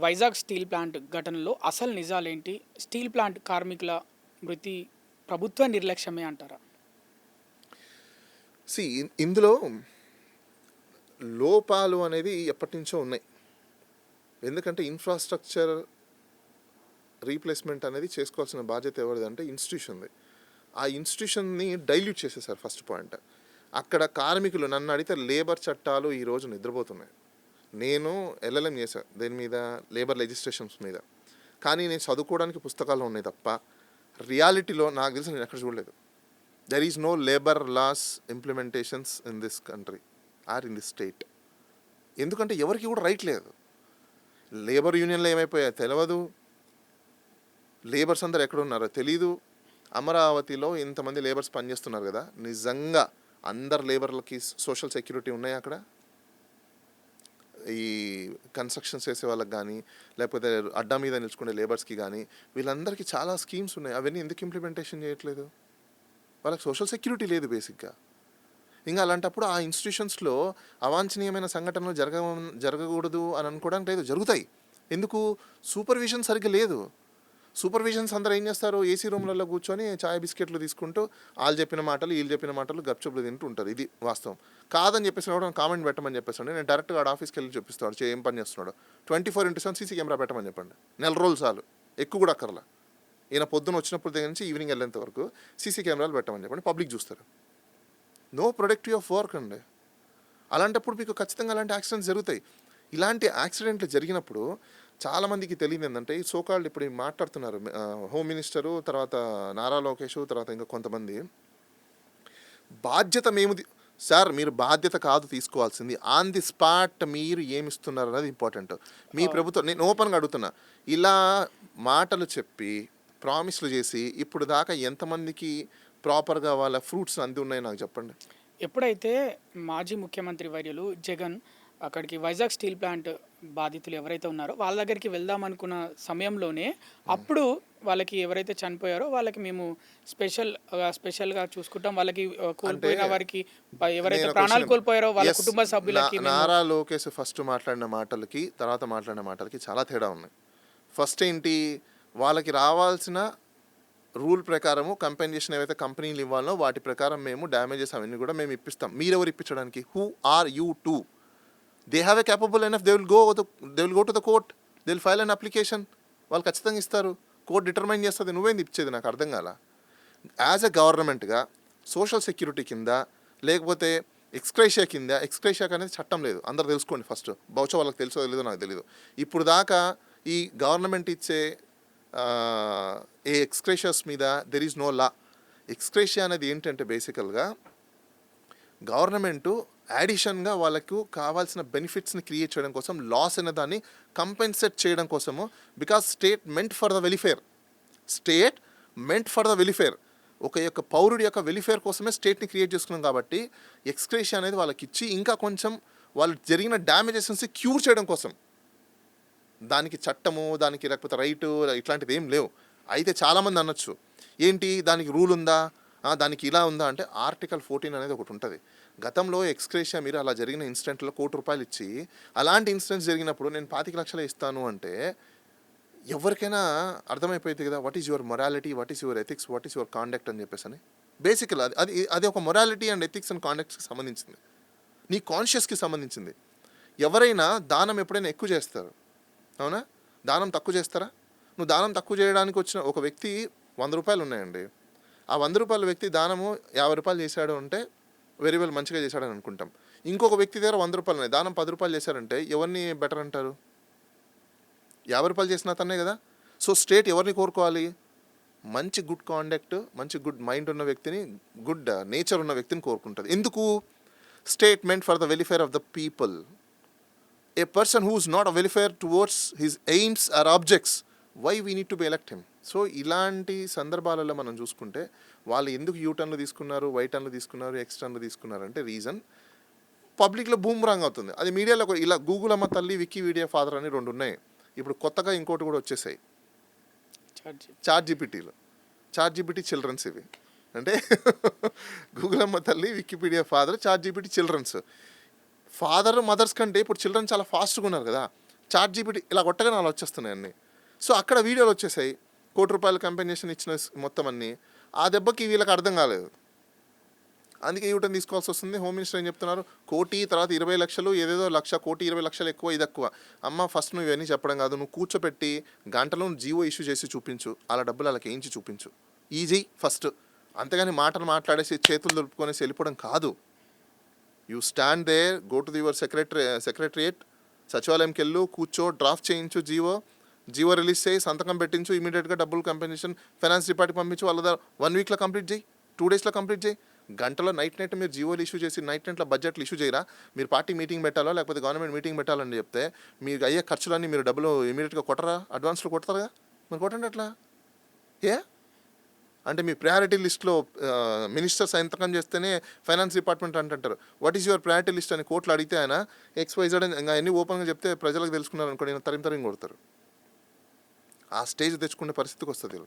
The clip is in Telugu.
వైజాగ్ స్టీల్ ప్లాంట్ ఘటనలో అసలు నిజాలేంటి? స్టీల్ ప్లాంట్ కార్మికుల మృతి ప్రభుత్వ నిర్లక్ష్యమే అంటారా? సి ఇందులో లోపాలు అనేది ఎప్పటి నుంచో ఉన్నాయి. ఎందుకంటే ఇన్ఫ్రాస్ట్రక్చర్ రీప్లేస్మెంట్ అనేది చేసుకోవాల్సిన బాధ్యత ఎవరిదంటే ఇన్స్టిట్యూషన్ది. ఆ ఇన్స్టిట్యూషన్ని డైల్యూట్ చేసేసారు. ఫస్ట్ పాయింట్, అక్కడ కార్మికులు నన్ను అడిగితే లేబర్ చట్టాలు ఈరోజు నిద్రపోతున్నాయి. నేను ఎల్ఎల్ఎం చేశాను దేని మీద, లేబర్ లెజిస్లేషన్స్ మీద. కానీ నేను చదువుకోవడానికి పుస్తకాలు ఉన్నాయి తప్ప రియాలిటీలో నాకు తెలిసి నేను ఎక్కడ చూడలేదు. There is no labour laws implementations in this country or in this state. ఎందుకంటే ఎవరికి కూడా రైట్ లేదు. లేబర్ యూనియన్లు ఏమైపోయాయో తెలియదు, లేబర్స్ అందరు ఎక్కడున్నారో తెలీదు. అమరావతిలో ఇంతమంది లేబర్స్ పనిచేస్తున్నారు కదా, నిజంగా అందరు లేబర్లకి సోషల్ సెక్యూరిటీ ఉన్నాయి అక్కడ? ఈ కన్స్ట్రక్షన్స్ చేసే వాళ్ళకి కానీ, లేకపోతే అడ్డా మీద నిలుచుకునే లేబర్స్కి కానీ, వీళ్ళందరికీ చాలా స్కీమ్స్ ఉన్నాయి. అవన్నీ ఎందుకు ఇంప్లిమెంటేషన్ చేయట్లేదు? వాళ్ళకి సోషల్ సెక్యూరిటీ లేదు బేసిక్గా. ఇంకా అలాంటప్పుడు ఆ ఇన్స్టిట్యూషన్స్లో అవాంఛనీయమైన సంఘటనలు జరగకూడదు అని అనుకోవడానికి లేదు, జరుగుతాయి. ఎందుకు? సూపర్విజన్ సరిగ్గా లేదు. సూపర్విజన్స్ అందరూ ఏం చేస్తారు, ఏసీ రూమ్లలో కూర్చొని చాయ్ బిస్కెట్లు తీసుకుంటూ వాళ్ళు చెప్పిన మాటలు వీళ్ళు చెప్పిన మాటలు గప్చుప్లు తింటూ ఉంటారు. ఇది వాస్తవం. కాదని చెప్పేసి కూడా కామెంట్ పెట్టమని చెప్పేసి నేను డైరెక్ట్గా ఆఫీస్కి వెళ్ళి చూపిస్తాడు ఏం పని చేస్తున్నాడు. 24/7 సీసీ కెమెరా పెట్టమని చెప్పండి. నెల రోజులు చాలు, ఎక్కువ కూడా అక్కర్లా. ఈయన పొద్దున వచ్చినప్పుడు దగ్గర నుంచి ఈవినింగ్ వెళ్ళేంత వరకు సీసీ కెమెరాలు పెట్టమని చెప్పండి, పబ్లిక్ చూస్తారు. నో ప్రొడక్టివ్ ఆఫ్ వర్క్ అండి. అలాంటప్పుడు మీకు ఖచ్చితంగా అలాంటి యాక్సిడెంట్స్ జరుగుతాయి. ఇలాంటి యాక్సిడెంట్లు జరిగినప్పుడు చాలామందికి తెలియదు ఏంటంటే, ఈ సోకాల్డ్ ఇప్పుడు మాట్లాడుతున్నారు హోమ్ మినిస్టరు, తర్వాత నారా లోకేష్, తర్వాత ఇంకా కొంతమంది, బాధ్యత మేము సార్ మీరు బాధ్యత కాదు తీసుకోవాల్సింది, ఆన్ ది స్పాట్ మీరు ఏమిస్తున్నారు అనేది ఇంపార్టెంట్. మీ ప్రభుత్వం, నేను ఓపెన్గా అడుగుతున్నా, ఇలా మాటలు చెప్పి ప్రామిస్లు చేసి ఇప్పుడు దాకా ఎంతమందికి ప్రాపర్గా వాళ్ళ ఫ్రూట్స్ అంది ఉన్నాయి నాకు చెప్పండి. ఎప్పుడైతే మాజీ ముఖ్యమంత్రి వర్యులు జగన్ అక్కడికి వైజాగ్ స్టీల్ ప్లాంట్ బాధితులు ఎవరైతే ఉన్నారో వాళ్ళ దగ్గరికి వెళ్దామనుకున్న సమయంలోనే అప్పుడు వాళ్ళకి ఎవరైతే చనిపోయారో వాళ్ళకి మేము స్పెషల్గా చూసుకుంటాం, వాళ్ళకి కోల్పోయిన వారికి ఎవరైతే ప్రాణాలు కోల్పోయారో వాళ్ళ కుటుంబ సభ్యులకి. నారా లోకేష్ ఫస్ట్ మాట్లాడిన మాటలకి తర్వాత మాట్లాడిన మాటలకి చాలా తేడా ఉన్నాయి. ఫస్ట్ ఏంటి, వాళ్ళకి రావాల్సిన రూల్ ప్రకారము కంపెన్సేషన్ ఏవైతే కంపెనీలు ఇవ్వాలో వాటి ప్రకారం మేము డ్యామేజెస్ అవన్నీ కూడా మేము ఇప్పిస్తాం. మీరెవరు ఇప్పించడానికి? Who are you to? They have a capable enough, they will go to the court, they will file an application. వాళ్ళు ఖచ్చితంగా ఇస్తారు, కోర్ట్ డిటర్మైన్ చేస్తుంది. నువ్వేంది ఇచ్చేది? నాకు అర్థం కాల. యాజ్ ఎ గవర్నమెంట్గా సోషల్ సెక్యూరిటీ కింద లేకపోతే ఎక్స్క్రేషియా కింద, ఎక్స్క్రేషియా అనేది చట్టం లేదు, అందరు తెలుసుకోండి ఫస్ట్. బహుశా వాళ్ళకి తెలుసో తెలీదో నాకు తెలీదు. ఇప్పుడు దాకా ఈ గవర్నమెంట్ ఇచ్చే ఏ ఎక్స్క్రేషియాస్ మీద there is no law. Ex gratia అనేది ఏంటంటే బేసికల్గా గవర్నమెంటు యాడిషన్గా వాళ్ళకు కావాల్సిన బెనిఫిట్స్ని క్రియేట్ చేయడం కోసం, లాస్ అనే దాన్ని కంపెన్సేట్ చేయడం కోసము. Because state meant for the welfare, state meant for the welfare, ఒక యొక్క పౌరుడి యొక్క వెలిఫేర్ కోసమే స్టేట్ని క్రియేట్ చేసుకున్నాం. కాబట్టి ఎక్స్క్రేషియా అనేది వాళ్ళకి ఇచ్చి ఇంకా కొంచెం వాళ్ళు జరిగిన డ్యామేజెస్ని క్యూర్ చేయడం కోసం, దానికి చట్టము, దానికి లేకపోతే రైటు ఇట్లాంటిది ఏం లేవు. అయితే చాలామంది అనొచ్చు ఏంటి దానికి రూల్ ఉందా, దానికి ఇలా ఉందా అంటే, ఆర్టికల్ 14 అనేది ఒకటి ఉంటుంది. గతంలో ఎక్స్క్రేషియా మీరు అలా జరిగిన ఇన్సిడెంట్లో ₹1 ఇచ్చి, అలాంటి ఇన్సిడెంట్స్ జరిగినప్పుడు నేను 25 లక్షలు ఇస్తాను అంటే ఎవరికైనా అర్థమైపోయింది కదా, what is your morality, what is your ethics, what is your conduct అని చెప్పేసి అని. బేసికల్ అది ఒక మొరాలిటీ అండ్ ఎథిక్స్ అండ్ కాండక్ట్కి సంబంధించింది, నీ కాన్షియస్కి సంబంధించింది. ఎవరైనా దానం ఎప్పుడైనా ఎక్కువ చేస్తారు, అవునా? దానం తక్కువ చేస్తారా? నువ్వు దానం తక్కువ చేయడానికి వచ్చిన ఒక వ్యక్తి ₹100 ఉన్నాయండి, ఆ ₹100 వ్యక్తి దానము ₹50 చేశాడు అంటే వెరీ వెల్ మంచిగా చేశాడని అనుకుంటాం. ఇంకొక వ్యక్తి దగ్గర ₹100 ఉన్నాయి, దానం ₹10 చేశారంటే ఎవరిని బెటర్ అంటారు? ₹50 చేసిన అతన్నే కదా. సో స్టేట్ ఎవరిని కోరుకోవాలి? మంచి గుడ్ కాండక్ట్, మంచి గుడ్ మైండ్ ఉన్న వ్యక్తిని, గుడ్ నేచర్ ఉన్న వ్యక్తిని కోరుకుంటుంది. ఎందుకు? State meant for the welfare of the people. A person who is not a welfare towards his aims or objects, why we need to be elect him? So ఇలాంటి సందర్భాలలో మనం చూసుకుంటే వాళ్ళు ఎందుకు యూటర్న్లు తీసుకున్నారు, వై టర్న్లు తీసుకున్నారు, ఎక్స్ టర్న్లు తీసుకున్నారు అంటే రీజన్ పబ్లిక్లో బూమ్రాంగ్ అవుతుంది. అది మీడియాలో ఇలా గూగుల్ అమ్మ తల్లి, వికీపీడియా ఫాదర్ అని 2 ఉన్నాయి. ఇప్పుడు కొత్తగా ఇంకోటి కూడా వచ్చేసాయి, చాట్ జీపీటీ చిల్డ్రన్స్. ఇవి అంటే గూగుల్ అమ్మ తల్లి, Wikipedia father, ChatGPT childrens. Father mothers కంటే ఇప్పుడు చిల్డ్రన్ చాలా ఫాస్ట్గా ఉన్నారు కదా. చాట్ జీపీటీ ఇలా కొట్టగానే అలా వచ్చేస్తున్నాయి అన్నీ. సో అక్కడ వీడియోలు వచ్చేసాయి, ₹1,00,00,000 కంపెన్సేషన్ ఇచ్చిన మొత్తం అన్నీ. ఆ దెబ్బకి వీళ్ళకి అర్థం కాలేదు, అందుకే యూటర్న్ తీసుకోవాల్సి వస్తుంది. హోమ్ మినిస్టర్ ఏం చెప్తున్నారు, 1,00,00,000 తర్వాత 20,00,000 ఏదేదో 1,00,000 1,20,00,000 ఎక్కువ ఇది ఎక్కువ. అమ్మ ఫస్ట్ నువ్వు ఇవన్నీ చెప్పడం కాదు, నువ్వు కూర్చోపెట్టి గంటలో జీవో ఇష్యూ చేసి చూపించు, అలా డబ్బులు వాళ్ళకి వేయించి చూపించు, ఈజీ ఫస్ట్. అంతేగాని మాటలు మాట్లాడేసి చేతులు దులుపుకొనేసి వెళ్ళిపోవడం కాదు. You stand there, go to your secretariat, సచివాలయంకి వెళ్ళు, కూర్చో, డ్రాఫ్ట్ చేయించు, జీవో రిలీజ్ చేయి, సంతకం పెట్టించు, ఇమీడియట్గా డబ్బులు కంపెన్సేషన్ ఫైనాన్స్ డిపార్ట్మెంట్కి పంపించు, వాళ్ళ 1 వీక్లో కంప్లీట్ చేయి, 2 డేస్లో కంప్లీట్ చేయి. గంటలో నైట్ మీరు జీవోలు ఇష్యూ చేసి నైట్లో బడ్జెట్లు ఇష్యూ చేయరా? మీరు పార్టీ మీటింగ్ పెట్టాలో లేకపోతే గవర్నమెంట్ మీటింగ్ పెట్టాలని చెప్తే మీకు అయ్యే ఖర్చులన్నీ మీరు డబ్బులు ఇమీడియట్గా కొట్టరా? అడ్వాన్స్లో కొడతారుగా, మీరు కొట్టండి అట్లా. ఏ అంటే మీ ప్రయారిటీ లిస్ట్లో మినిస్టర్ సంతకం చేస్తేనే ఫైనాన్స్ డిపార్ట్మెంట్ అంటుంటారు. What is your priority list అని కోర్టులు అడిగితే ఆయన XYZ అని ఇంకా అన్నీ ఓపెన్గా చెప్తే ప్రజలకు తెలుసుకున్నారు అనుకోండి, తరిమి కొడతారు. ఆ స్టేజ్ తెచ్చుకునే పరిస్థితికి వస్తుంది.